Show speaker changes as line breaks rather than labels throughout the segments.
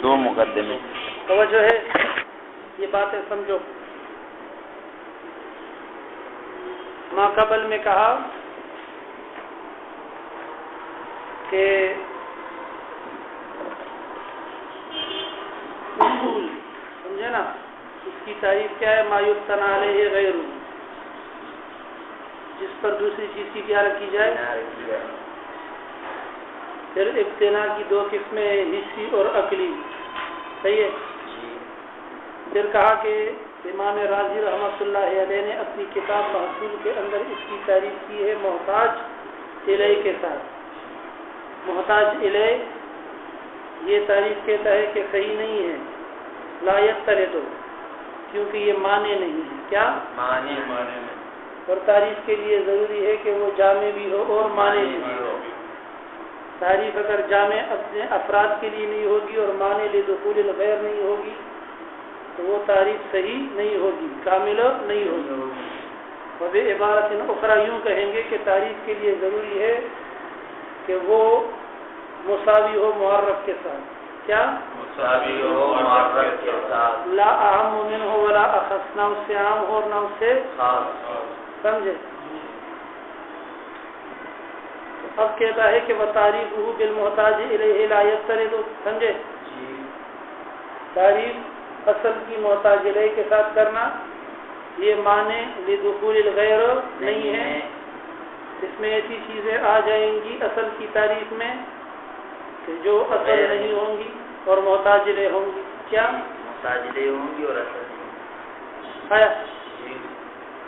دو مقدمے.
توجہ ہے، یہ باتیں سمجھو. ما قبل میں کہا کہ اصول سمجھے نا، اس کی تعریف کیا ہے؟ ما یبتنی علیہ غیر، جس پر دوسری چیز کی کیا رکھی جائے. پھر ابتنا کی دو قسمیں، حصی اور عقلی. صحیح ہے. پھر کہا کہ امام راضی رحمۃ اللہ علیہ نے اپنی کتاب محصول کے اندر اس کی تعریف کی ہے محتاج الیہ کے ساتھ. محتاج الیہ یہ تعریف کہتا ہے کہ صحیح نہیں ہے، لا یطرد، کیونکہ یہ معنی نہیں ہے. کیا
معنی؟
اور تعریف کے لیے ضروری ہے کہ وہ جامع بھی ہو اور معنی بھی ہو. تعریف اگر جامع اپنے افراد کے لیے نہیں ہوگی اور معنی لدخول الغیر نہیں ہوگی تو وہ تعریف صحیح نہیں ہوگی، کامل نہیں ہوگی. وب عبارت اخرى یوں کہیں گے کہ تعریف کے لیے ضروری ہے کہ وہ مساوی ہو معرف کے ساتھ. کیا
مساوی ہو معرف کے ساتھ،
لا اہم منہ ولا اخص، نہ اس سے عام ہو اور نہ اس سے
خاص.
سمجھے؟ اب کہتا ہے کہ وتعریفہ بالمحتاج الیہ لا یطرد. سمجھے؟ تعریف اصل کی محتاج الیہ کے ساتھ کرنا یہ معنی لدخول الغیر نہیں ہے. اس میں ایسی چیزیں آ جائیں گی اصل کی تعریف میں کہ جو اصل نہیں ہوں گی اور محتاج الیہ ہوں گی. کیا
محتاج الیہ ہوں گی اور اصل نہیں.
آیا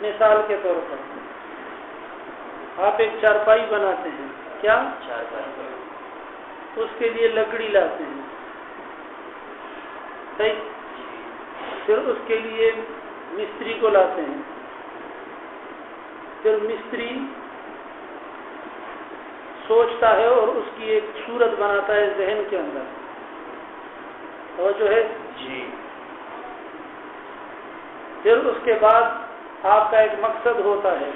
مثال کے طور پر آپ ایک چارپائی بناتے ہیں. کیا
چارپائی؟
اس کے لیے لکڑی لاتے ہیں. صحیح. پھر اس کے لیے مستری کو لاتے ہیں. پھر مستری سوچتا ہے اور اس کی ایک صورت بناتا ہے ذہن کے اندر. اور جو ہے
جی،
پھر اس کے بعد آپ کا ایک مقصد ہوتا ہے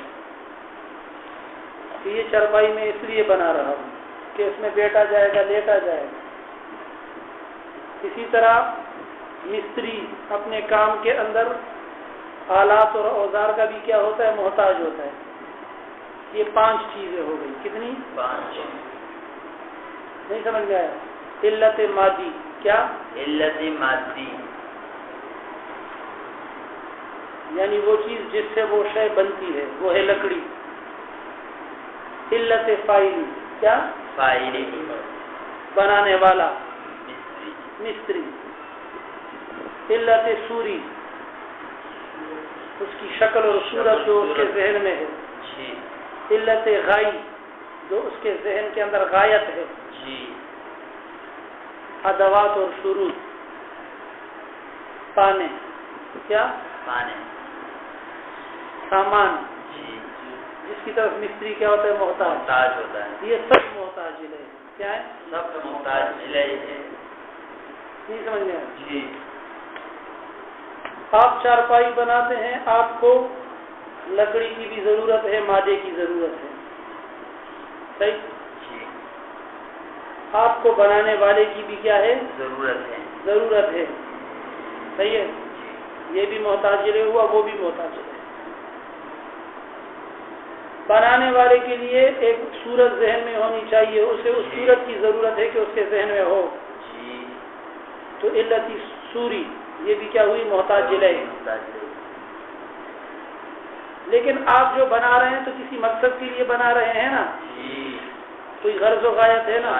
کہ یہ چارپائی میں اس لیے بنا رہا ہوں کہ اس میں بیٹا جائے گا، لیٹا جائے گا. اسی طرح مستری اپنے کام کے اندر آلات اور اوزار کا بھی کیا ہوتا ہے؟ محتاج ہوتا ہے. یہ 5 چیزیں ہو گئی. کتنی؟
5.
نہیں سمجھ میں آیا؟ علت مادی. کیا
علت مادی؟
یعنی وہ چیز جس سے وہ شے بنتی ہے، وہ ہے لکڑی. علت فاعلی. کیا
فاعلی؟
بنانے والا، مستری. علت صوری، اس کی شکل اور صورت جو اس کے ذہن میں ہے.
جی.
علت غائی، جو اس کے ذہن کے اندر غایت ہے.
جی.
ادوات اور شروط. پانے. کیا
پانے؟
سامان.
جی.
جس کی طرف مستری کیا ہوتا ہے؟
محتاج ہوتا ہے.
یہ سب محتاج الیہ. کیا ہے؟
سب محتاج الیہ ہے.
نہیں سمجھ میں؟
جی.
آپ چارپائی بناتے ہیں، آپ کو لکڑی کی بھی ضرورت ہے، مادے کی ضرورت ہے. صحیح.
جی.
آپ کو بنانے والے کی بھی کیا ہے؟ ضرورت ہے. صحیح ہے. یہ بھی محتاج الیہ ہوا، وہ بھی محتاج الیہ. بنانے والے کے لیے ایک صورت ذہن میں ہونی چاہیے، اسے اس صورت کی ضرورت ہے کہ اس کے ذہن میں ہو. تو علت صوری یہ بھی کیا ہوئی؟ محتاج الیہ. لیکن آپ جو بنا رہے ہیں تو کسی مقصد کے لیے بنا رہے ہیں نا، کوئی غرض و غایت ہے نا،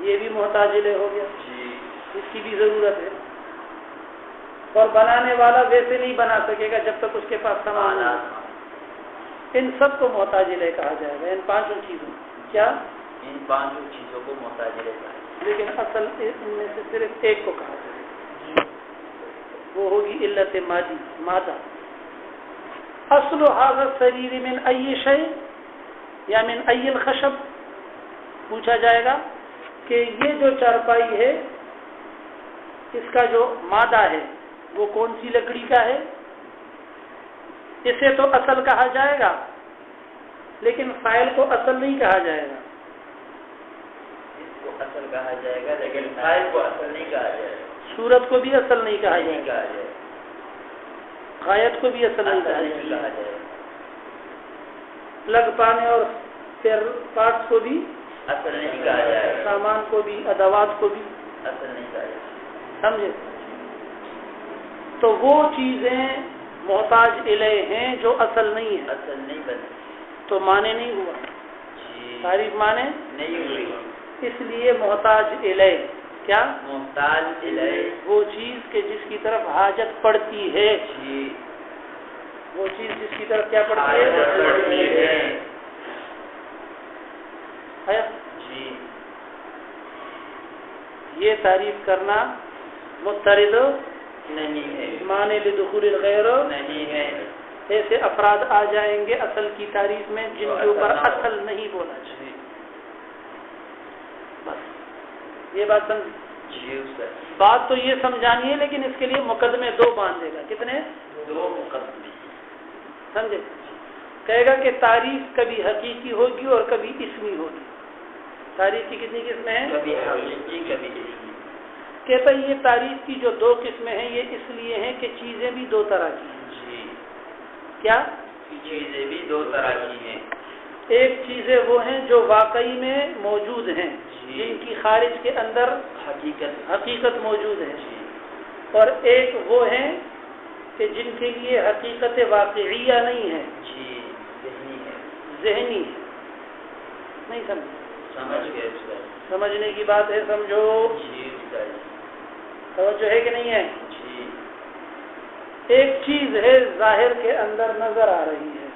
یہ بھی محتاج الیہ ہو گیا. اس کی بھی ضرورت ہے. اور بنانے والا ویسے نہیں بنا سکے گا جب تک اس کے پاس سامان ہے. ان سب کو محتاج الیہ کہا جائے گا، ان 5 چیزوں. کیا؟
ان 5 چیزوں کو محتاج الیہ کہا جائے گا.
لیکن اصل ان میں سے صرف ایک کو کہا جائے گا، وہ ہوگی علت مادی، مادہ. اصل هذا السریر من ای شیء یا من ای الخشب. پوچھا جائے گا کہ یہ جو چارپائی ہے اس کا جو مادہ ہے وہ کون سی لکڑی کا ہے؟ اسے تو اصل کہا جائے گا لیکن فاعل کو اصل نہیں کہا جائے گا.
کو اصل کہا جائے گا، لیکن فائل کو اصل نہیں کہا جائے گا.
صورت کو بھی اصل نہیں کہا جائے گا،
کہا جائے گا.
غایت کو بھی اصل نہیں کہا جائے گا. پلگ پانے اور پیر پارٹس کو بھی
اصل نہیں کہا جائے گا.
سامان کو بھی، ادوات کو بھی
اصل نہیں کہا جائے گا.
سمجھے؟ تو وہ چیزیں محتاج الیہ ہیں جو اصل نہیں ہے،
اصل نہیں بنی
تو معنی نہیں ہوا. تعریف معنی
نہیں ہوئی،
اس لیے محتاج الیہ کیا؟
محتاج الیہ
وہ چیز کہ جس کی طرف حاجت پڑتی ہے. وہ چیز جس کی طرف کیا پڑتی ہے؟
جی.
یہ تعریف کرنا مضطرد
نہیں ہے،
معنی لدخول الغیر
نہیں ہے.
ایسے افراد آ جائیں گے اصل کی تعریف میں جن کے اوپر اصل نہیں بولا چاہیے. بس یہ بات سمجھ.
جی استاد.
بات تو یہ سمجھانی ہے، لیکن اس کے لیے مقدمے دو باندھے گا. کتنے؟
دو مقدمے.
سمجھے؟ کہے گا کہ تعریف کبھی حقیقی ہوگی اور کبھی اسمی ہوگی. تعریف کی کتنی قسمیں ہیں؟
کبھی حقیقی کبھی اسمی.
کہتا ہے یہ تعریف کی جو دو قسمیں ہیں یہ اس لیے ہیں کہ چیزیں بھی دو طرح کی ہیں.
جی.
کیا
چیزیں بھی دو طرح کی ہیں.
ایک چیزیں وہ ہیں جو واقعی میں موجود ہیں، جن کی خارج کے اندر حقیقت موجود ہے، اور ایک وہ ہیں کہ جن کے لیے حقیقت واقعیہ نہیں ہے،
جی ذہنی ہے.
ذہنی ہے. نہیں
سمجھ گئے استاد.
سمجھنے کی بات ہے، سمجھو.
جی استاد.
توجہ ہے کہ نہیں ہے؟
جی.
ایک چیز ہے ظاہر کے اندر نظر آ رہی ہے،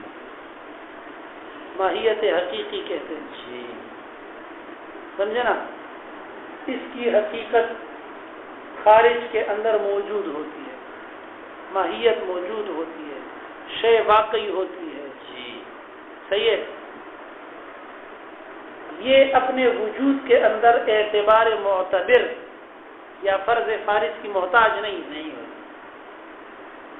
ماہیت حقیقی کہتے ہیں.
جی.
سمجھے نا؟ اس کی حقیقت خارج کے اندر موجود ہوتی ہے، ماہیت موجود ہوتی ہے، شے واقعی ہوتی ہے.
جی.
صحیح ہے. یہ اپنے وجود کے اندر اعتبار معتبر یا فرض فارض کی محتاج نہیں ہوتی.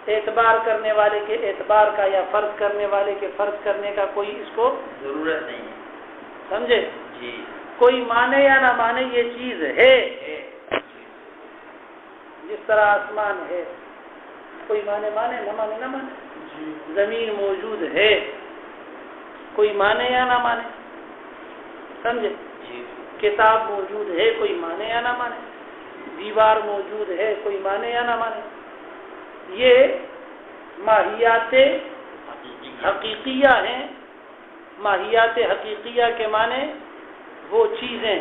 اعتبار کرنے والے کے اعتبار کا یا فرض کرنے والے کے فرض کرنے کا کوئی اس کو
ضرورت نہیں ہے.
سمجھے؟
جی.
کوئی مانے یا نہ مانے یہ چیز ہے. جس طرح آسمان ہے، کوئی مانے نہ مانے نہ مانے. زمین موجود ہے، کوئی مانے یا نہ مانے. سمجھے؟
جی.
کتاب موجود ہے، کوئی مانے یا نہ مانے. دیوار موجود ہے، کوئی مانے یا نہ مانے. یہ ماہیات حقیقیہ ہیں. ماہیات حقیقیہ کے معنی وہ چیزیں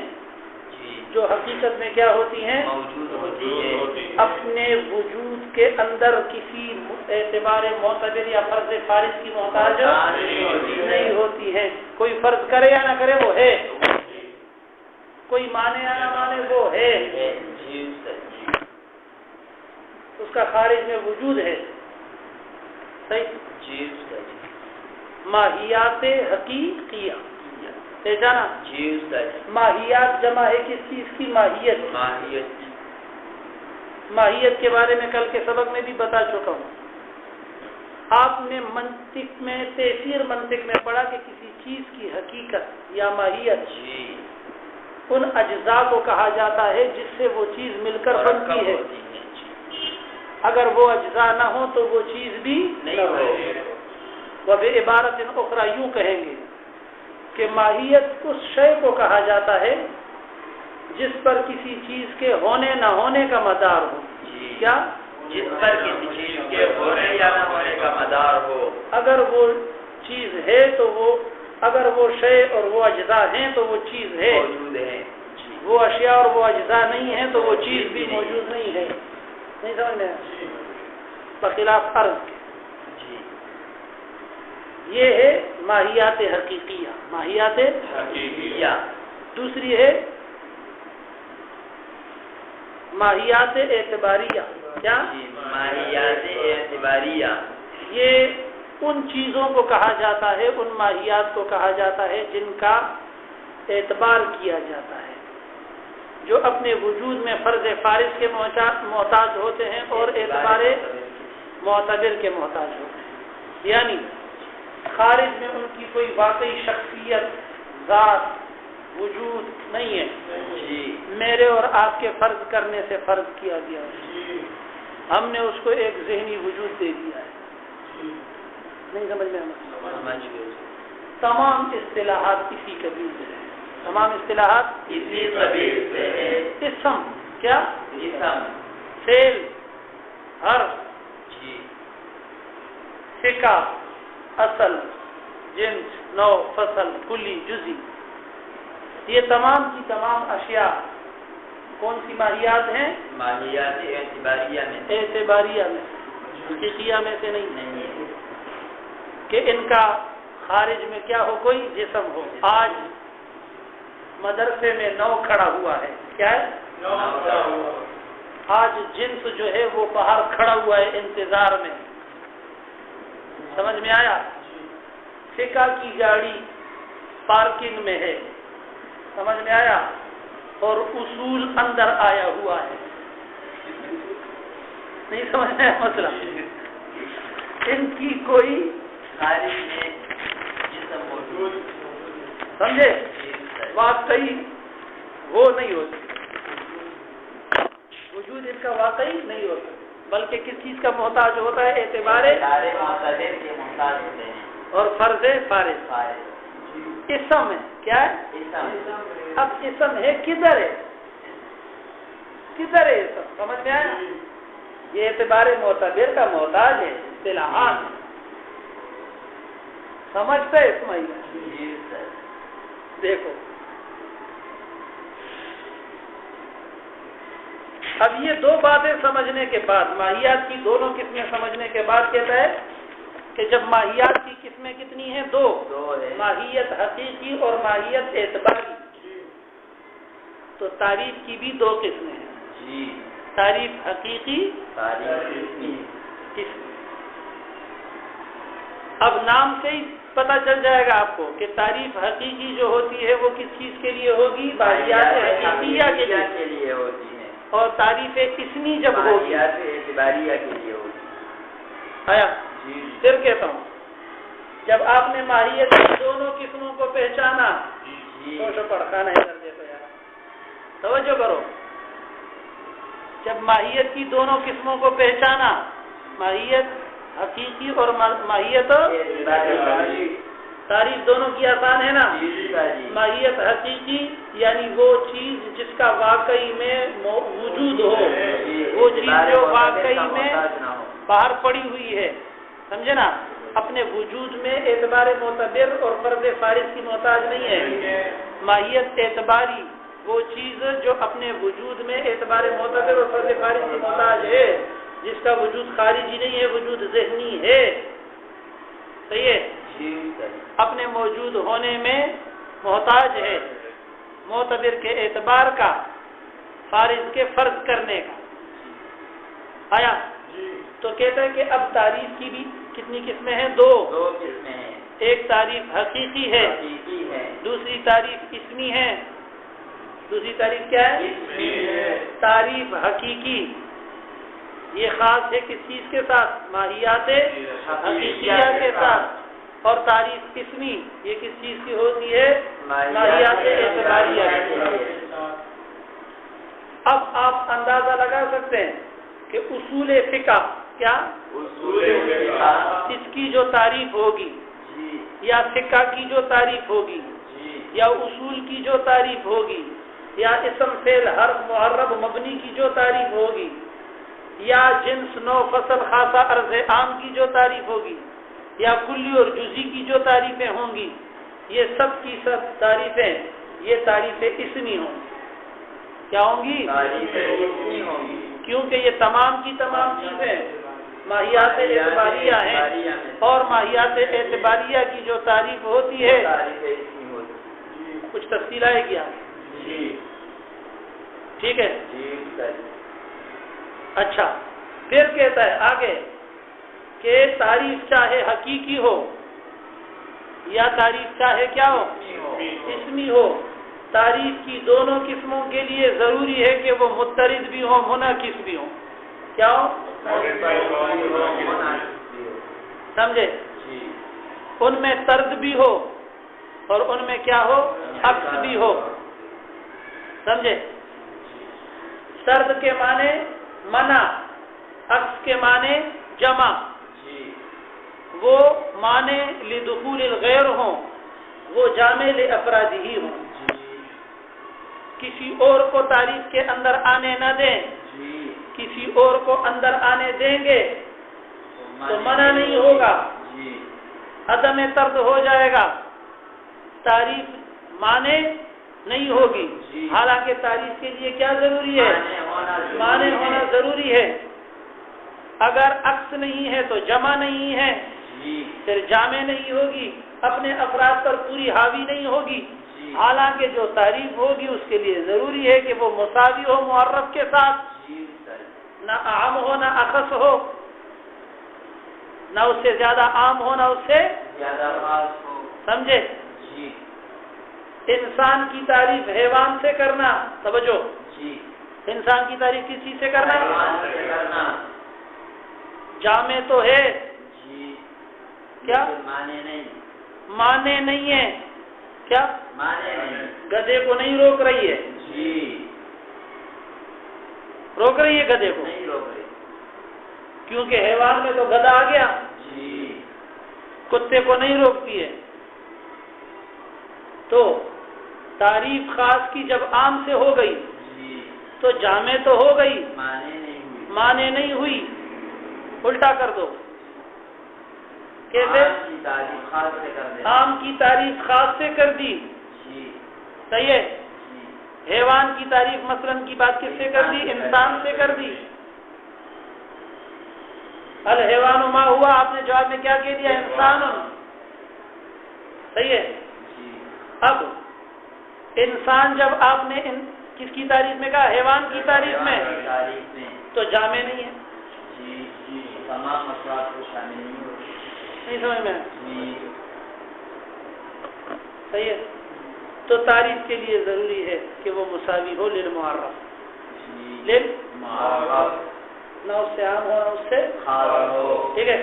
جو حقیقت میں کیا ہوتی ہیں؟
موجود ہوتی ہیں.
اپنے وجود کے اندر کسی اعتبار معتبر یا فرض فارض کی محتاج نہیں ہوتی ہیں. کوئی فرض کرے یا نہ کرے وہ ہے، کوئی مانے یا نہ مانے وہ ہے. اس کا خارج میں وجود ہے. صحیح.
جی.
ماہیات حقیقیہ پہچانا.
جی استاد.
ماہیات جمع ہے کس چیز کی؟ ماہیت. ماہیت کے بارے میں کل کے سبق میں بھی بتا چکا ہوں. آپ نے منطق میں تیسیر منطق میں پڑھا کہ کسی چیز کی حقیقت یا ماہیت ان اجزاء کو کہا جاتا ہے جس سے وہ چیز مل کر بنتی ہے. اگر وہ اجزاء نہ ہو تو وہ چیز بھی نہیں ہو. وہ بعبارت اخرى یوں کہیں گے کہ ماہیت اس شے کو کہا جاتا ہے جس پر کسی چیز کے ہونے نہ ہونے کا مدار ہو. کیا؟
جس پر کسی چیز کے ہونے یا نہ ہونے کا مدار ہو.
اگر وہ چیز ہے تو اگر وہ شے اور وہ اجزاء ہیں تو وہ چیز ہے،
موجود ہے.
وہ اشیاء اور وہ اجزاء نہیں ہیں تو وہ چیز بھی موجود نہیں ہے. نہیں سمجھ میں؟ بخلاف عرض کے. یہ ہے ماہیات حقیقیہ. ماہیات
حقیقیہ.
دوسری ہے ماہیات اعتباریہ. کیا؟
ماہیات اعتباریہ.
یہ ان چیزوں کو کہا جاتا ہے، ان ماہیات کو کہا جاتا ہے جن کا اعتبار کیا جاتا ہے، جو اپنے وجود میں فرض فارض کے محتاج ہوتے ہیں اور اعتبار معتبر کے محتاج ہوتے ہیں. یعنی خارج میں ان کی کوئی واقعی شخصیت، ذات وجود نہیں ہے،
جی
میرے اور آپ کے فرض کرنے سے فرض کیا گیا ہے، ہم نے اس کو ایک ذہنی وجود دے دیا ہے۔ نہیں سمجھ میں
سمجھ گئے۔
تمام اصطلاحات اسی قبیل سے ہیں، تمام اصطلاحات
اسی قبیل سے ہے۔
اسم کیا؟
اسم،
فعل، حرف،
جی
فقہ، اصل، جنس، نوع، فصل، کلی، جزئی، یہ تمام کی تمام اشیاء کون سی ماہیات ہیں؟
ماہیات اعتباریہ میں
اعتباریہ میں، حقیقیہ میں سے نہیں
نہیں ہے
کہ ان کا خارج میں کیا ہو، کوئی جسم ہو۔ آج مدرسے میں نو کھڑا ہوا ہے، کیا ہے؟ آج جنس جو ہے وہ باہر کھڑا ہوا ہے انتظار میں، سمجھ میں آیا؟ فقہ کی گاڑی پارکنگ میں ہے، سمجھ میں آیا؟ اور اصول اندر آیا ہوا ہے، نہیں سمجھ میں آیا مسئلہ؟ ان کی کوئی
خارج میں جسم موجود،
سمجھے؟ واقعی وہ نہیں ہوتی، وجود ان کا واقعی نہیں ہوتا، بلکہ کس چیز کا محتاج ہوتا ہے؟ اعتبار
سارے معتبر کے محتاج ہوتے ہیں
اور فرض فارض۔
فارغ
اسم ہے، کیا ہے؟
اسم،
اب اسم ہے، کدھر ہے؟ کدھر ہے اسم؟ سمجھ میں آیا؟ یہ اعتبار معتبر کا محتاج ہے، اصطلاحات سمجھتے اسماعیل؟
جی سر۔
دیکھو اب یہ دو باتیں سمجھنے کے بعد، ماہیات کی دونوں قسمیں سمجھنے کے بعد کہتا ہے کہ جب ماہیات کی قسمیں کتنی ہیں؟ دو
ہے،
ماہیت حقیقی اور ماہیت اعتباری، تو تعریف کی بھی دو قسمیں ہیں،
جی
تعریف حقیقی،
تعریف
قسم۔ اب نام سے ہی پتہ چل جائے گا آپ کو کہ تعریف حقیقی جو ہوتی ہے وہ کس چیز کے لیے ہوگی؟ ماہیات حقیقیہ کے
لیے ہوتی ہے،
اور تعریف اسمی جب ہوگی
ماہیات اعتباریہ کے لیے ہوتی
آیا؟
ہے۔ جی
پھر کہتا ہوں جب آپ نے ماہیت کی دونوں قسموں کو پہچانا،
جی
تو پڑھا نہیں کر دیتا یار، توجہ کرو، جب ماہیت کی دونوں قسموں کو پہچانا، ماہیت حقیقی اور ماہیت تعریف دونوں کی آسان ہے نا؟ ماہیت حقیقی یعنی وہ چیز جس کا واقعی میں وجود ہو، وہ چیز جو واقعی میں باہر پڑی ہوئی ہے، سمجھے نا؟ اپنے وجود میں اعتبار معتبر اور فرض فارض کی محتاج نہیں ہے۔ ماہیت اعتباری وہ چیز جو اپنے وجود میں اعتبار معتبر اور فرض فارض کی محتاج ہے، جس کا وجود خارجی نہیں ہے، وجود ذہنی ہے، صحیح ہے؟ اپنے موجود ہونے میں محتاج ہے، معتبر کے اعتبار کا، فارض کے فرض کرنے کا، آیا؟ تو کہتا ہے کہ اب تعریف کی بھی کتنی قسمیں ہیں؟ دو
قسمیں ہیں،
ایک تعریف حقیقی ہے،
حقیقی ہے،
دوسری تعریف اسمی ہے۔ دوسری تعریف کیا ہے؟
اسمی ہے۔
تعریف حقیقی یہ خاص ہے کس چیز کے ساتھ؟ ماہیات حقیقیہ کے ساتھ، اور تعریف اسمی یہ کس چیز کی ہوتی ہے؟ ماہیات اعتباریہ کے ساتھ۔ اب آپ اندازہ لگا سکتے ہیں کہ اصول فقہ کیا؟
اصول فقہ،
اس کی جو تعریف ہوگی،
جی
یا فقہ کی جو تعریف ہوگی،
جی
یا اصول کی جو تعریف ہوگی، یا اسم فعل حرف معرب مبنی کی جو تعریف ہوگی، یا جنس نوع فصل خاصہ عرض عام کی جو تعریف ہوگی، یا کلی اور جزئی کی جو تعریفیں ہوں گی، یہ سب کی سب تعریفیں یہ تعریفیں اسمی ہوں گی۔ کیا ہوں گی؟
تعریفیں اسمی ہوں گی،
کیونکہ یہ تمام کی تمام چیزیں ماہیات اعتباریہ ہیں، اور ماہیات اعتباریہ کی جو تعریف ہوتی ہے
تعریفیں اسمی ہوتی ہے۔
کچھ تفصیل آئے گی آپ؟
جی
ٹھیک ہے،
جی سر۔
اچھا پھر کہتا ہے آگے کہ تعریف چاہے حقیقی ہو یا تعریف چاہے کیا ہو؟ اسمی ہو، تعریف کی دونوں قسموں کے لیے ضروری ہے کہ وہ مترد بھی ہوں، منعکس بھی ہوں۔ کیا ہو؟ سمجھے؟
جی
ان میں طرد بھی ہو اور ان میں کیا ہو؟ عکس بھی ہو. سمجھے؟ سرد کے معنی منع، عکس کے معنی جمع، وہ معنی لدخول الغیر ہوں، وہ جامع لافراد ہی ہوں، کسی اور کو تعریف کے اندر آنے نہ دیں. کسی اور کو اندر آنے دیں گے تو منع نہیں ہوگا، عدم طرد ہو جائے گا، تعریف معنی نہیں ہوگی. حالانکہ تعریف کے لیے کیا ضروری ہے؟ معنی ہونا ضروری ہے. اگر عکس نہیں ہے تو جمع نہیں ہے، پھر جامع نہیں ہوگی، اپنے افراد پر پوری حاوی نہیں ہوگی. حالانکہ جو تعریف ہوگی اس کے لیے ضروری ہے کہ وہ مساوی ہو معرف کے ساتھ، نہ عام ہو نہ اخص ہو، نہ اس سے زیادہ عام ہو نہ اس سے زیادہ خاص ہو. سمجھے؟ انسان کی تعریف حیوان سے کرنا، توجہ، انسان کی تعریف کس چیز سے کرنا؟ جامع تو ہے، کیا معنی نہیں ہے؟ کیا گدھے کو نہیں روک رہی ہے؟ روک رہی ہے گدھے کو؟ کیونکہ حیوان میں تو گدھا آ گیا. کتے کو نہیں روکتی ہے. تو تعریف خاص کی جب عام سے ہو گئی تو جامع تو ہو گئی، معنی نہیں ہوئی. الٹا کر دو. کیسے؟ عام کی تعریف خاص سے کر دی. صحیح ہے. حیوان کی تعریف مثلا کی بات کس سے کر دی؟ انسان سے کر دی. الحیوان ما ہوا، آپ نے جواب میں کیا کہہ دیا؟ انسان. صحیح ہے. اب انسان جب آپ نے کس کی تعریف میں کہا؟ حیوان کی تعریف میں، تو جامع نہیں ہے.
تمام افراد کو شامل
نہیں سمجھ میں؟ صحیح ہے. تو تعریف کے لیے ضروری ہے کہ وہ مساوی ہو للمعرف، نہ اس سے عام ہو نہ اس سے خاص ہو. ٹھیک ہے؟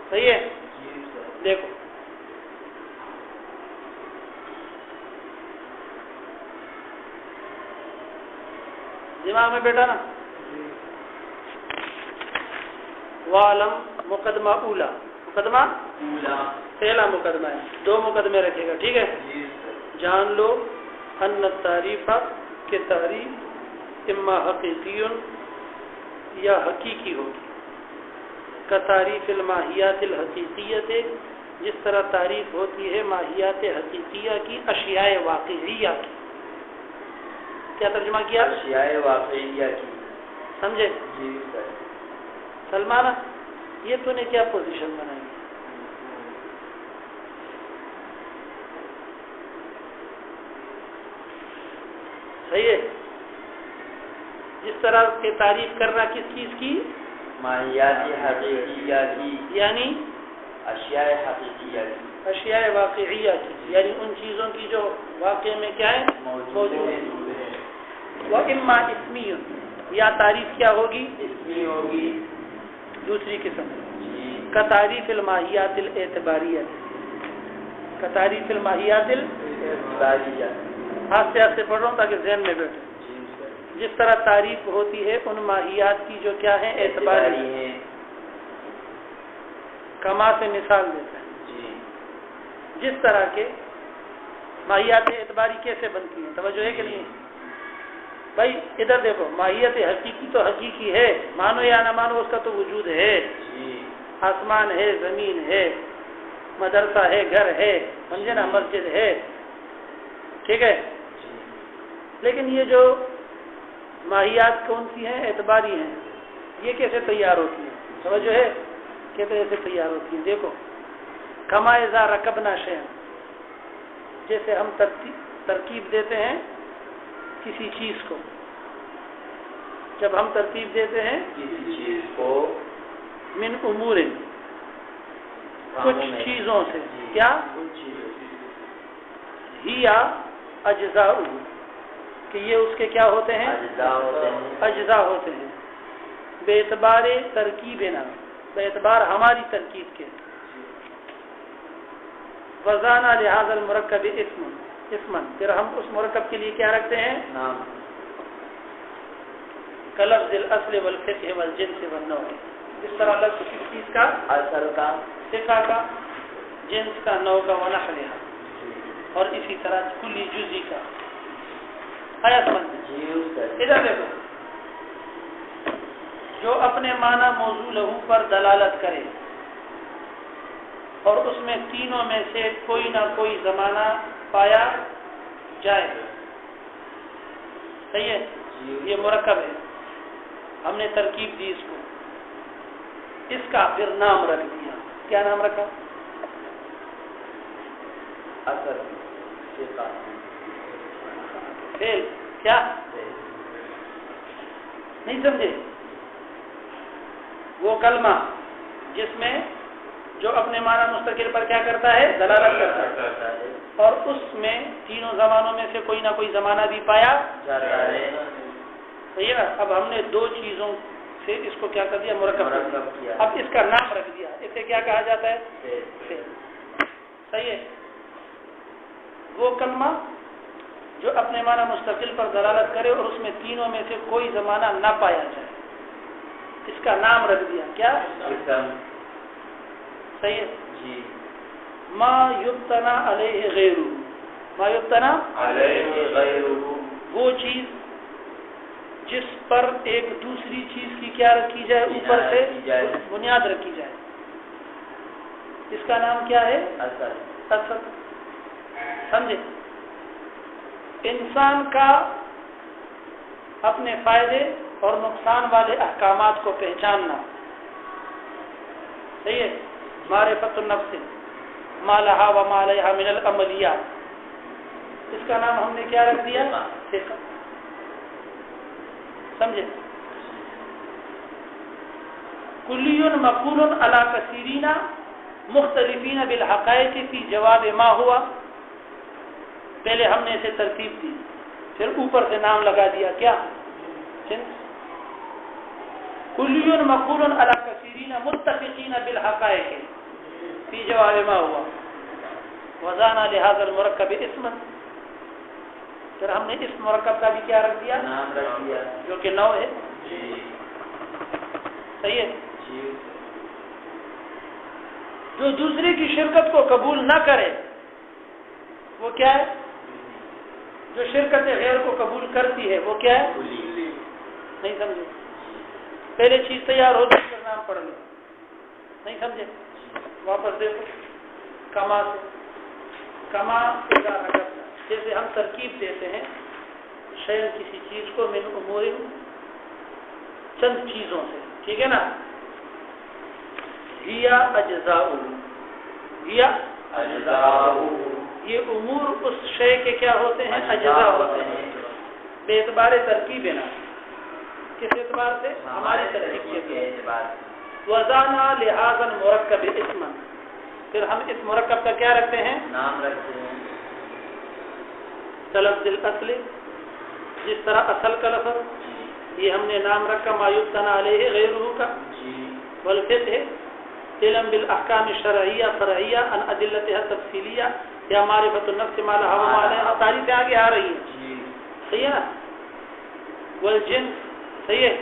صحیح ہے. دیکھو دماغ میں بیٹا نا. وعلم مقدمہ اولا، مقدمہ پہلا مقدمہ ہے، 2 مقدمے رکھے گا. ٹھیک ہے؟ جان لو ان التعریف کہ تعریف اما حقیقی یا حقیقی ہوگی، کا تعریف الماہیات الحقیقیت، جس طرح تعریف ہوتی ہے ماہیات حقیقیہ کی اشیاء واقعیہ کی. کیا ترجمہ کیا؟ اشیاء واقعیہ کی. سمجھے؟ جی سر. سلمان یہ تو نے کیا پوزیشن بنائی؟ صحیح ہے. جس طرح کے تعریف کرنا کس چیز کی؟ ماہیات حقیقیہ کی، یعنی اشیاء حقیقیہ کی، اشیاء واقعیہ کی، یعنی ان چیزوں کی جو واقع میں کیا ہے؟ موجود ہے. وَإِمَّا اسمی، یا تعریف کیا ہوگی؟ اسمی ہوگی. دوسری قسم کا تعریف الماہیات الاعتباریہ، کا تعریف الماہیات الاعتباریہ. ہاتھ سے پڑھ رہا ہوں تاکہ ذہن میں بیٹھے. جس طرح تعریف ہوتی ہے ان ماہیات کی جو کیا ہیں؟ اعتباری ہیں. کما سے مثال دیتا ہے. جس طرح کے ماہیات اعتباری کیسے بنتی ہیں؟ توجہ ہے کہ نہیں؟ بھائی ادھر دیکھو، ماہیت حقیقی تو حقیقی ہے، مانو یا نہ مانو اس کا تو وجود ہے. آسمان ہے، زمین ہے، مدرسہ ہے، گھر ہے، سمجھے نا، مسجد ہے. ٹھیک ہے؟ لیکن یہ جو ماہیات کون سی ہیں؟ اعتباری ہیں. یہ کیسے تیار ہوتی ہیں؟ توجہ ہے؟ کیسے تیار ہوتی ہیں؟ دیکھو، کما اذا رکبنا شیئا، جیسے ہم ترکیب دیتے ہیں کسی چیز کو. جب ہم ترتیب دیتے ہیں کسی چیز کو، من امور، کچھ چیزوں سے، کیا؟ ہی یا اجزاء، کہ یہ اس کے کیا ہوتے ہیں؟ اجزاء ہوتے ہیں. بے اعتبار ترکیب نا، بے اعتبار ہماری ترکیب کے. وزانا لہذا المرکب اسمن، پھر ہم اس مرکب کے لیے کیا رکھتے ہیں؟
نام.
کلفظ الاصل والفقہ والجنس والنوع، اس طرح لفظ کس چیز کا؟
اصل کا،
فقہ کا، جنس کا، نوع کا، ونحوها، اور اسی طرح کلی جزئی کا. آیا سمجھ؟ ادھر دیکھو، جو اپنے معنی موضوع لہو پر دلالت کرے اور اس میں تینوں میں سے کوئی نہ کوئی زمانہ پایا جائے، صحیح ہے؟ یہ مرکب ہے، ہم نے ترکیب دی اس کو، اس کا پھر نام رکھ دیا. کیا نام رکھا؟
اصل.
فعل. کیا نہیں سمجھے؟ وہ کلمہ جس میں جو اپنے معنی مستقل پر کیا کرتا ہے؟ دلالت کرتا ہے، اور اس میں تینوں زمانوں میں سے کوئی نہ کوئی زمانہ بھی پایا
جاتا ہے.
صحیح ہے نا؟ اب ہم نے دو چیزوں سے اس کو کیا کر دیا؟ مرکب
کیا.
اب اس کا نام رکھ دیا، اسے کیا کہا جاتا ہے؟ فعل. صحیح ہے؟ وہ کلمہ جو اپنے معنی مستقل پر دلالت کرے اور اس میں تینوں میں سے کوئی زمانہ نہ پایا جائے، اس کا نام رکھ دیا. کیا؟ صحیح ہے
جی.
ما یبتنا علیہ غیرہ، ما یبتنا
علیہ غیرہ،
وہ چیز جس پر ایک دوسری چیز کی کیا رکھی جائے؟ اوپر سے بنیاد رکھی جائے. اس کا نام کیا ہے؟
اصل.
اصل. سمجھے؟ انسان کا اپنے فائدے اور نقصان والے احکامات کو پہچاننا، صحیح ہے؟ معرفت النفس ما لہا و ما علیہا من العملیات، اس کا نام ہم نے کیا رکھ دیا؟ فقہ. سمجھے؟ کلی مقول علی کثیرین مختلفین بالحقائق فی جواب ما ہوا. پہلے ہم نے اسے ترتیب دی، پھر اوپر سے نام لگا دیا. کیا؟ کلی مقول علی کثیرین متفقین بالحقائق فی جواب ما ہوا وزانا لہذا المرکب اسما. پھر ہم نے اس مرکب کا بھی کیا رکھ دیا؟
نام رکھ دیا،
جو کہ نوع ہے.
جی.
صحیح ہے؟
جی.
جو دوسرے کی شرکت کو قبول نہ کرے وہ کیا ہے؟ جو شرکت غیر کو قبول کرتی ہے وہ کیا ہے؟ نہیں سمجھے؟ پہلے چیز تیار ہو جائے پھر نام پڑھ لو. نہیں سمجھے؟ واپس دیکھو. کما سے کما اضافہ کرتا، جیسے ہم ترکیب دیتے ہیں شیء کسی چیز کو من امور، چند چیزوں سے، ٹھیک ہے نا؟ ہیا اجزاء، ہیا
اجزاء،
یہ امور اس شے کے کیا ہوتے ہیں؟ اجزاء ہوتے ہیں. بے اعتبار ترکیب ہے نا. کس اعتبار سے؟ ہماری ترکیب کے اعتبار سے. وزانا لہذا المرکب اسما، پھر ہم اس مرکب کا کیا رکھتے ہیں؟
نام رکھتے ہیں.
لفظ الاصل، جس طرح اصل کا لفظ، یہ ہم نے نام رکھا ما یبتنا علیہ غیرہ کا. والفقہ علم بالاحکام الشرعیہ فرعیہ عن ادلتها تفصیلیہ یا معرفت النفس ما لها و ما علیہا. تعریفیں آگے آ رہی ہیں. صحیح ہے نا؟ والجنس، صحیح ہے؟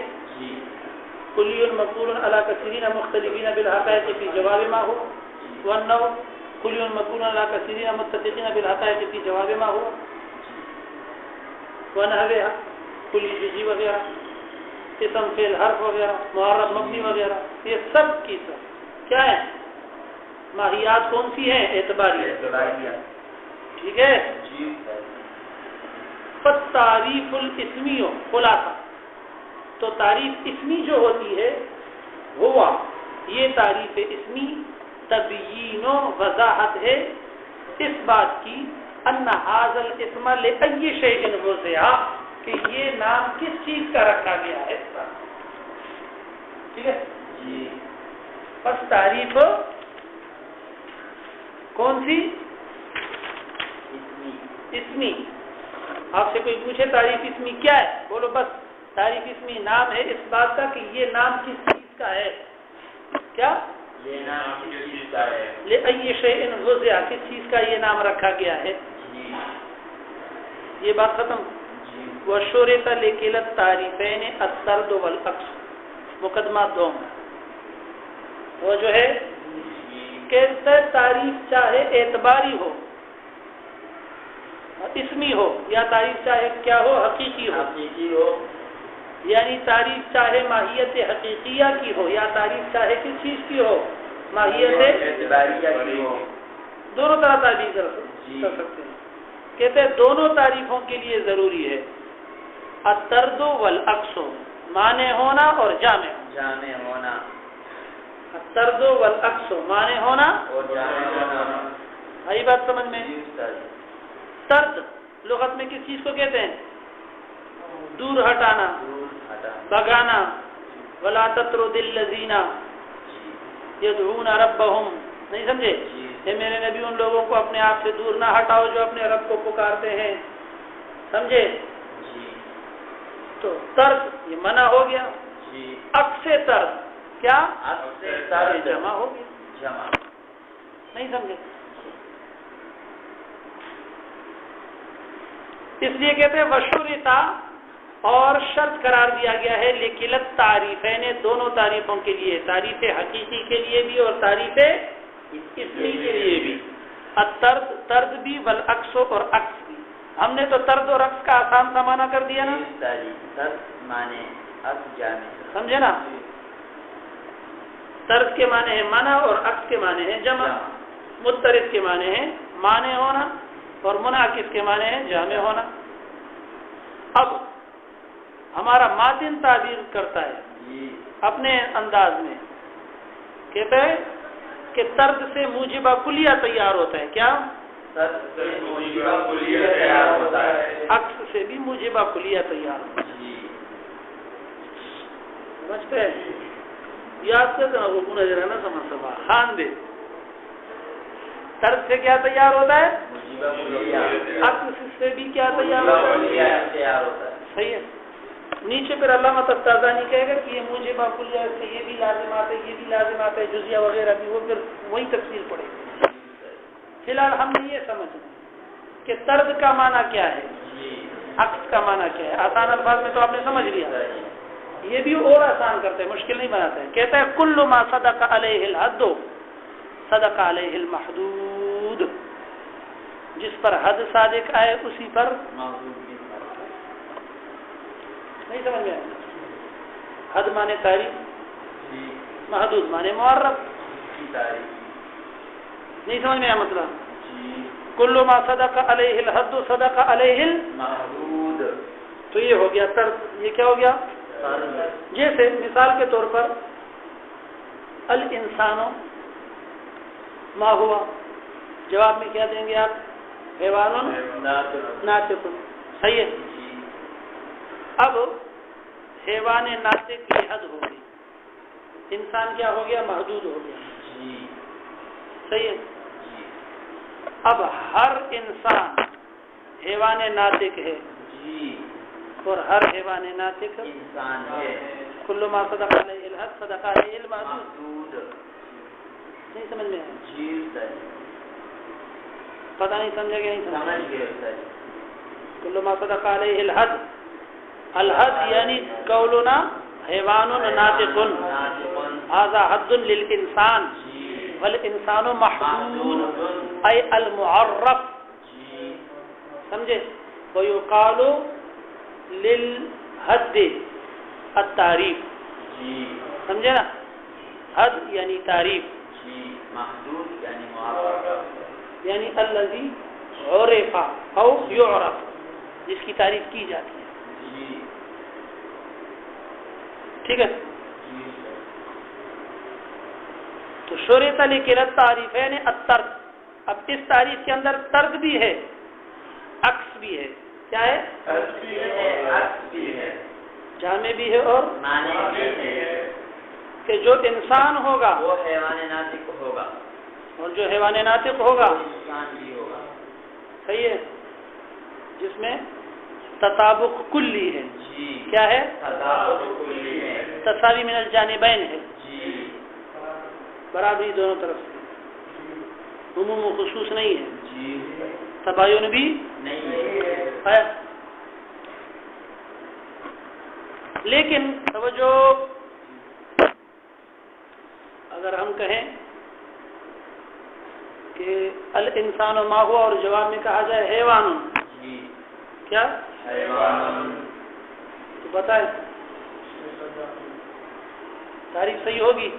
کلی مقول علی کثیرین مختلفین بالحقائق فی جواب ما ہو. والنوع کلی مقول علی کثیرین متفقین بالحقائق فی جواب ما ہو. ونحوها کلی جزئی وغیرہ، اسم فعل حرف وغیرہ، معرب مبنی وغیرہ، یہ سب کی سب کیا ہے؟ ماہیات کون سی ہیں؟ اعتباریہ. ٹھیک ہے؟ تعریف الاسمی خلاصہ، تو تعریف اسمی جو ہوتی ہے ہوا، یہ تعریف اسمی تبیین و وضاحت ہے اس بات کی ان ھذا الاسم لأی شیء وضع، کہ یہ نام کس چیز کا رکھا گیا ہے. ٹھیک ہے جی. بس تعریف کون سی؟ اسمی. آپ سے کوئی پوچھے تعریف اسمی کیا ہے، بولو بس تعریف اسمی نام ہے اس بات کا کہ یہ نام کس چیز کا ہے. کیا؟
یہ نام کس چیز کا ہے؟
لأي شيء وضع، کس چیز کا یہ نام رکھا گیا ہے؟
جی
یہ بات ختم.
جی
وشرط لكلا التعریفین الطرد والعکس. مقدمہ دوم وہ جو ہے کہ تعریف چاہے اعتباری ہو، اسمی ہو، یا تعریف چاہے کیا ہو، حقیقی ہو.
حقیقی ہو،
یعنی تعریف چاہے ماہیت حقیقیہ کی ہو یا تعریف چاہے کس چیز کی ہو، ماہیت
اعتباریہ کی ہو،
دونوں طرح تعریف کر سکتے ہیں. کہتے ہیں دونوں تعریفوں کے لیے ضروری ہے الطرد والعکس، معنی ہونا اور جامع.
جامع ہونا،
الطرد والعکس، معنی ہونا
اور جامع ہونا.
آئی بات سمجھ میں؟
جی استاد.
طرد لغت میں کس چیز کو کہتے ہیں؟ دور ہٹانا، بگانا. ولا تطرد الذین یدعون ربهم، نہیں سمجھے؟ اے میرے نبی ان لوگوں کو اپنے آپ سے دور نہ ہٹاؤ جو اپنے رب کو پکارتے ہیں. سمجھے؟ تو طرد یہ منع ہو گیا. عکس طرد کیا؟ جمع ہو گیا.
جمع،
نہیں سمجھے؟ اس لیے کہتے ہیں وشرطا، اور شرط قرار دیا گیا ہے لکلت تعریفین، دونوں تعریفوں کے لیے، تعریف حقیقی کے لیے بھی اور تعریف اسمی کے لیے بھی. الطرد، طرد بھی، والعکس اور عکس بھی. ہم نے تو طرد اور عکس کا آسان سا معنی کر دیا نا.
طرد معنی عکس جامع،
سمجھے نا؟ طرد کے معنی ہے منع اور عکس کے معنی ہے جمع. مضطرد کے معنی ہے معنی ہونا اور منعکس کے معنی ہے جامع ہونا. اب ہمارا ماتن تعبیر کرتا ہے اپنے انداز میں، کہتا ہے کہ طرد سے موجبہ کلیہ تیار ہوتا ہے. کیا؟
طرد سے موجبہ کلیہ تیار ہوتا ہے،
عکس سے بھی موجبہ کلیہ تیار ہوتا ہے. سمجھتے ہیں؟ یاد کرتے ہیں وہ نظر ہے نا سمجھ سبا خان دے. طرد سے کیا تیار ہوتا ہے؟
موجبہ کلیہ.
عکس سے بھی کیا تیار ہوتا ہے؟ صحیح ہے. نیچے پھر علامہ تفتازانی کہے گا کہ یہ موجبہ کلیہ سے یہ بھی لازمات ہے، یہ بھی لازمات ہے، جزیہ وغیرہ بھی، وہ پھر وہی تفصیل پڑے گی. فی الحال ہم نے یہ سمجھنا کہ طرد کا معنی کیا ہے، عکس کا معنی کیا ہے. آسان الفاظ میں تو آپ نے سمجھ لیا. یہ بھی اور آسان کرتے ہیں، مشکل نہیں بناتے ہیں. کہتا ہے کل ما صدق علیہ الحد صدق علیہ المحدود، جس پر حد صادق آئے اسی پر نہیں سمجھ میں آئے. حد مانے تعریف، محدود مانے معرف. نہیں سمجھ میں آیا مطلب؟ کل ما صدق علیہ الحد صدق علیہ المحدود. تو یہ ہو گیا طرد. یہ کیا ہو گیا؟ جیسے مثال کے طور پر الانسان ما ہوا، جواب میں کیا دیں گے آپ؟ حیوان ناطق. صحیح ہے. اب حیوان ناطق کی حد ہو گئی، انسان کیا ہو گیا؟ محدود ہو گیا. صحیح ہے. اب ہر انسان حیوان ناطق ہے اور ہر حیوان ناطق
انسان ہے.
کل ما صدق علیہ الحد صدق علیہ المحدود. نہیں سمجھ میں آیا؟ پتہ نہیں سمجھا کہ نہیں سمجھ
گئے؟
کل ما صدق علیہ الحد، الحد یعنی قولنا حیوان ناطق، هذا حد للانسان والانسان محدود ای المعرف. سمجھے؟ ويقال للحد التعریف. سمجھے نا؟ حد یعنی تعریف،
محدود یعنی معرف،
یعنی الذی عرف او یعرف، جس کی تعریف کی جاتی ہے. ٹھیک ہے. تو شرط لکلت تعریفین الطرد. اب اس تعریف کے اندر طرد بھی ہے، عکس بھی ہے. کیا ہے؟
عکس بھی ہے،
جامع بھی ہے اور
معنی بھی ہے.
کہ جو انسان ہوگا
وہ حیوان ناطق ہوگا،
اور جو حیوان ناطق ہوگا
انسان بھی ہوگا.
صحیح ہے. جس میں تطابق کلی ہے. کیا ہے؟
تطابق کلی ہے،
تساوی من الجانبین ہے. برابری دونوں طرف سے، عموم و خصوص نہیں ہے، تباین بھی
نہیں ہے،
لیکن توجہ، اگر ہم کہیں کہ الانسان و ما ہوا اور جواب میں کہا جائے حیوان، کیا تو بتائیں تعریف صحیح ہوگی؟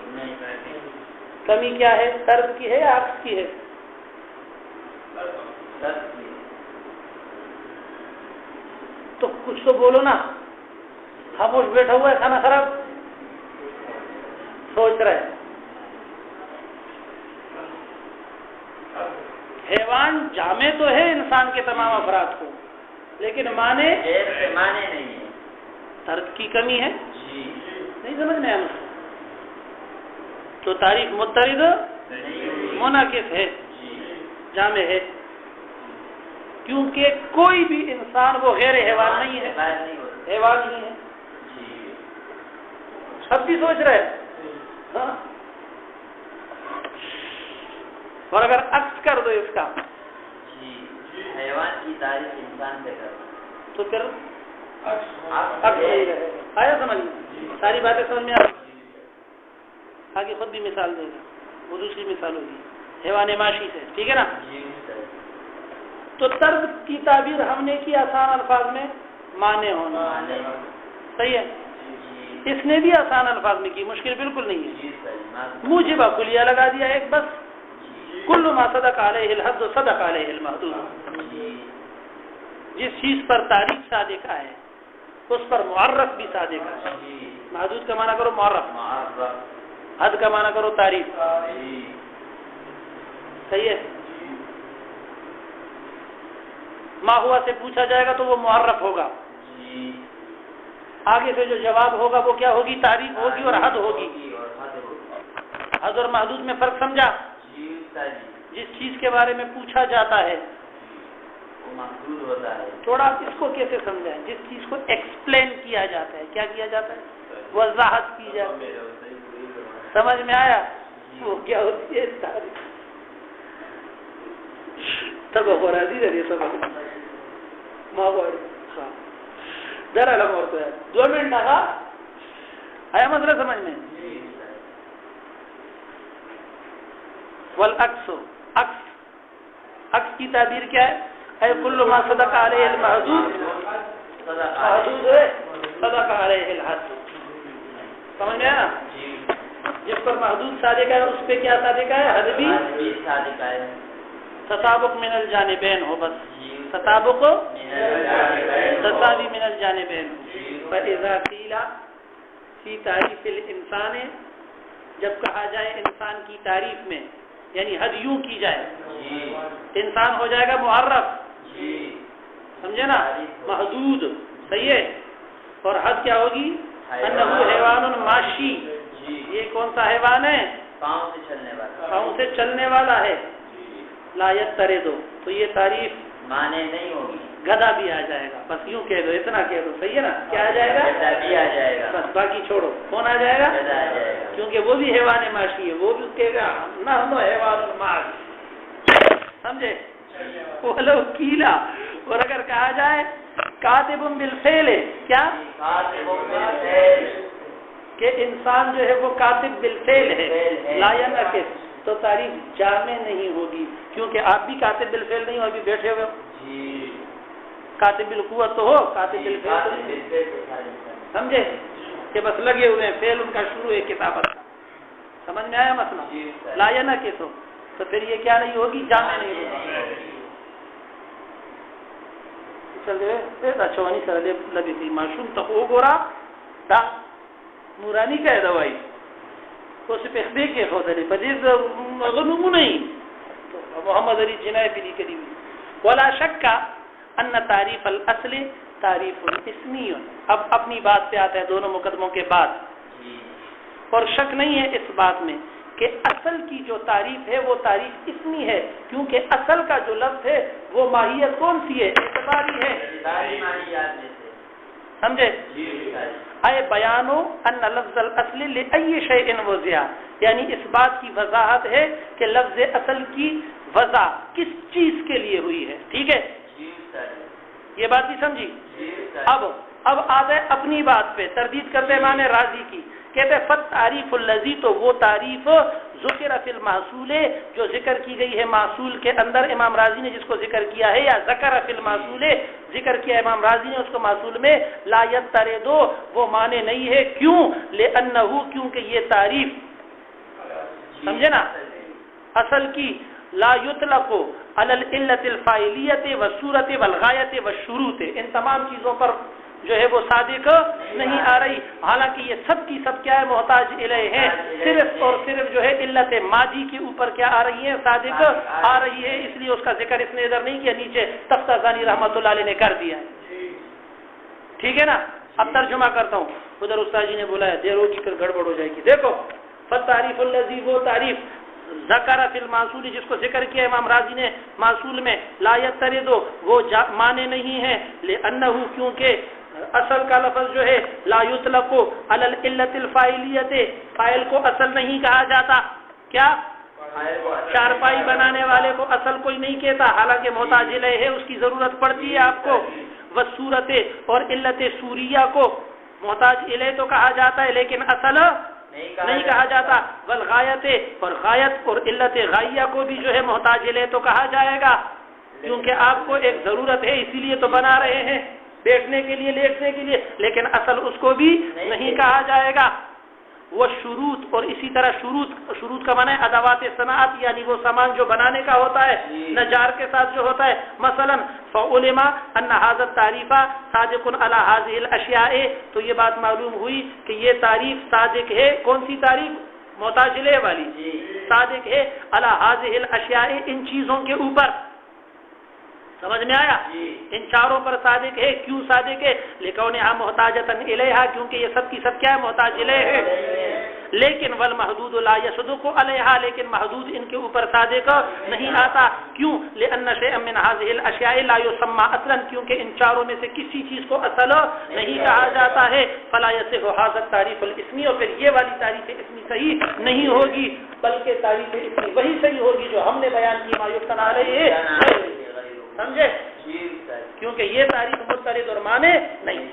کمی کیا ہے؟ طرز کی ہے یا عکس کی ہے؟ تو کچھ تو بولو نا، خاموش بیٹھا ہوا ہے، کھانا خراب سوچ رہے۔ حیوان جامع تو ہے انسان کے تمام افراد کو، لیکن معنی
نہیں ہے،
طرز کی کمی ہے، نہیں سمجھ میں آیا؟ تو تعریف مترد منعکس ہے، جامع ہے، کیونکہ کوئی بھی انسان وہ غیر حیوان نہیں ہے، حیوان نہیں ہے، سب بھی سوچ رہے ہاں؟ اور اگر عکس کر دو اس کا،
حیوان کی تعریف انسان سے کر
تو پھر عکس نہیں رہے گا۔ آیا سمجھ میں؟ ساری باتیں سمجھ میں آگے خود بھی مثال دے گا، وہ دوسری مثال ہوگی حیوان معاشی سے، ٹھیک ہے نا؟ تو طرز کی تعبیر ہم نے کی آسان الفاظ میں معنی ہونا، صحیح ہے؟ اس نے بھی آسان الفاظ میں کی، مشکل بالکل نہیں ہے، موجبہ کلیہ لگا دیا ایک، بس کل ما صدق علیہ الحد صدق علیہ المحدود، جس چیز پر تعریف صادق ہے اس پر معرف بھی صادق ہے۔ محدود کا معنی کرو معرف، حد کا معنی کرو تعریف، صحیح ہے؟ ما ہوا سے پوچھا جائے گا تو وہ معرف ہوگا، آگے سے جو جواب ہوگا وہ کیا ہوگی؟ تعریف ہوگی اور حد ہوگی۔ حد اور محدود میں فرق سمجھا؟ جس چیز کے بارے میں پوچھا جاتا ہے
وہ محدود ہوتا ہے،
تھوڑا اس کو کیسے سمجھائیں؟ جس چیز کو ایکسپلین کیا جاتا ہے، کیا کیا جاتا ہے؟ وضاحت کی جاتی ہے، سمجھ میں آیا؟ وہ کیا ہوتی ہے؟ تعریف۔ تب راضی رہی سب ذرا لگا اور تو ہے 2 منٹ آگا آیا مسئلہ سمجھ میں؟ والعکس، عکس کی تعبیر کیا ہے؟ اے کل ما صدق علیہ المحدود محدود ہے صدق علیہ الحد، سمجھ میں آیا؟ جس پر محدود صادق ہے اس پہ کیا صادق ہے؟ حد بھی
صادق ہے،
تطابق من الجانبین ہو، بس تطابق تساوی من الجانبین۔ فاذا قیل فی تعریف الانسان، جب کہا جائے انسان کی تعریف میں، یعنی حد یوں کی جائے، انسان ہو جائے گا معرف، سمجھے نا؟ محدود، صحیح ہے؟ اور حد کیا ہوگی؟ انہ حیوان ماشی، یہ کون سا حیوان ہے؟
پاؤں
سے چلنے والا ہے۔ لا یترد، تو یہ تعریف
معنی نہیں ہوگی،
گدھا بھی آ جائے گا، بس یوں کہہ دو، اتنا کہہ دو، صحیح ہے نا؟ کیا آ جائے گا؟
گدھا بھی آ جائے گا،
بس باقی چھوڑو، کون آ جائے گا؟
گدھا آ جائے گا،
کیونکہ وہ بھی حیوان معاشی ہے، وہ بھی کہے گا نحن حیوان المعاش، سمجھے؟ ولو قیلا، اور اگر کہا جائے کاتب بالفعل، کیا کہ انسان جو ہے وہ کاتب بالفعل ہے، لا ينعکس، تو تعریف جامع نہیں ہوگی، کیونکہ آپ بھی کاتب بالفعل نہیں ہو، ابھی بیٹھے ہوئے ہو، کاتب بالقوت تو ہو، کاتب بالفعل تو نہیں، سمجھے؟ کہ بس لگے ہوئے ہیں، فعل ان کا شروع ہے کتابت کا، سمجھ میں آیا مسئلہ؟ لا ينعکس ہو تو پھر یہ کیا نہیں ہوگی؟ جامع نہیں ہوگی۔ چلے اچھا نہیں سر لگی تھی معشوم تو ہو گورا دا نورانی کا ہے دوائی تو صرف اخبے کے خودری پدیز غنومو نہیں تو محمد علی جنائے پلی کری ہوئی۔ ولا شک ان تعریف الاصل تعریف اسمی، اب اپنی بات پہ آتا ہے دونوں مقدموں کے بعد، اور شک نہیں ہے اس بات میں کہ اصل کی جو تعریف ہے وہ تعریف اسمی ہے، کیونکہ اصل کا جو لفظ ہے وہ ماہیت کون سی ہے؟ اعتباری ہے، سمجھے؟ اے بیانو ان لفظ الاصل لأی شیء وضع، یعنی اس بات کی وضاحت ہے کہ لفظ اصل کی وضع کس چیز کے لیے ہوئی ہے. ٹھیک ہے، یہ بات بھی سمجھی. اب آتے اپنی بات پہ، تردید کرتے امام راضی کی، کہتے فالتعریف الذی، تو وہ تعریف ذکر فی المحصول، جو ذکر کی گئی ہے محصول کے اندر، امام راضی نے جس کو ذکر کیا ہے، یا ذکر فی المحصول، ذکر کیا امام راضی نے اس کو محصول میں، لا یترد، وہ معنی نہیں ہے. کیوں؟ لأنہ، کیونکہ یہ تعریف، سمجھے نا، اصل کی لا یطلق علی العلت الفاعلیت والصورت والغایت والشروط، ان تمام چیزوں پر جو ہے وہ صادق نہیں آ رہی، حالانکہ یہ سب کی سب کیا ہے، محتاج الیہ ہے، صرف اور صرف جو ہے علت ماضی کے اوپر کیا آ رہی ہے، صادق آ رہی ہے. اس لیے اس کا ذکر اس نے ادھر نہیں کیا، نیچے تفتہ ثانی رحمۃ اللہ علیہ نے کر دیا. ٹھیک ہے نا. اب ترجمہ کرتا ہوں، ادھر استاد جی نے بولا ہے دیر ہوگی پھر گڑبڑ ہو جائے گی. دیکھو، فالتعریف الذی، وہ تعریف ذکر فی المحصول، جس کو ذکر کیا امام راضی نے محصول میں، لا یترد، وہ معنی نہیں ہے، لأنہ، کیونکہ اصل کا لفظ جو ہے لا یطلق علی العلت الفاعلیت، فاعل کو اصل نہیں کہا جاتا. کیا؟ چارپائی بنانے والے کو اصل کوئی نہیں کہتا، حالانکہ محتاج الیہ ہے، اس کی ضرورت پڑتی ہے آپ کو. والصورت، اور علت سوریہ کو محتاج الیہ تو کہا جاتا ہے لیکن اصل نہیں کہا جاتا. والغایت، اور غایت اور علت غائیہ کو بھی جو ہے محتاج الیہ تو کہا جائے گا، کیونکہ آپ کو ایک ضرورت ہے، اسی لیے تو بنا رہے ہیں، بیٹھنے کے لیے، لیٹنے کے لیے، لیکن اصل اس کو بھی نہیں کہا جائے گا. وہ شروط، اور اسی طرح شروط کا معنی ہے ادوات صنعت، یعنی وہ سامان جو بنانے کا ہوتا ہے، نجار کے ساتھ جو ہوتا ہے. مثلا فعلم ان هذا التعریف صادق على هذه الاشیاء، تو یہ بات معلوم ہوئی کہ یہ تعریف صادق ہے. کون سی تعریف؟ محتاج الیہ والی. صادق ہے على هذه الاشیاء، ان چیزوں کے اوپر. سمجھ میں آیا؟ ان چاروں پر صادق ہے. کیوں صادق ہے؟ لکونہا محتاجۃ الیہا، کیونکہ یہ سب کی سب کیا ہے، محتاج الیہ ہے. لیکن والمحدود لا یصدق علیہا، لیکن محدود ان کے اوپر صادق نہیں آتا. کیوں؟ لأن شیئا من هذه الاشیاء لا یسمى اصلا، کیونکہ ان چاروں میں سے کسی چیز کو اصل نہیں کہا جاتا ہے. فلا یصح هذا التعریف الاسمی، اور پھر یہ والی تعریف اسمی صحیح نہیں ہوگی، بلکہ تعریف اسمی وہی صحیح ہوگی جو ہم نے بیان کی، ما یفتن علیہ ہے. سمجھے؟ کیونکہ یہ تعریف مسترد اور معنی نہیں.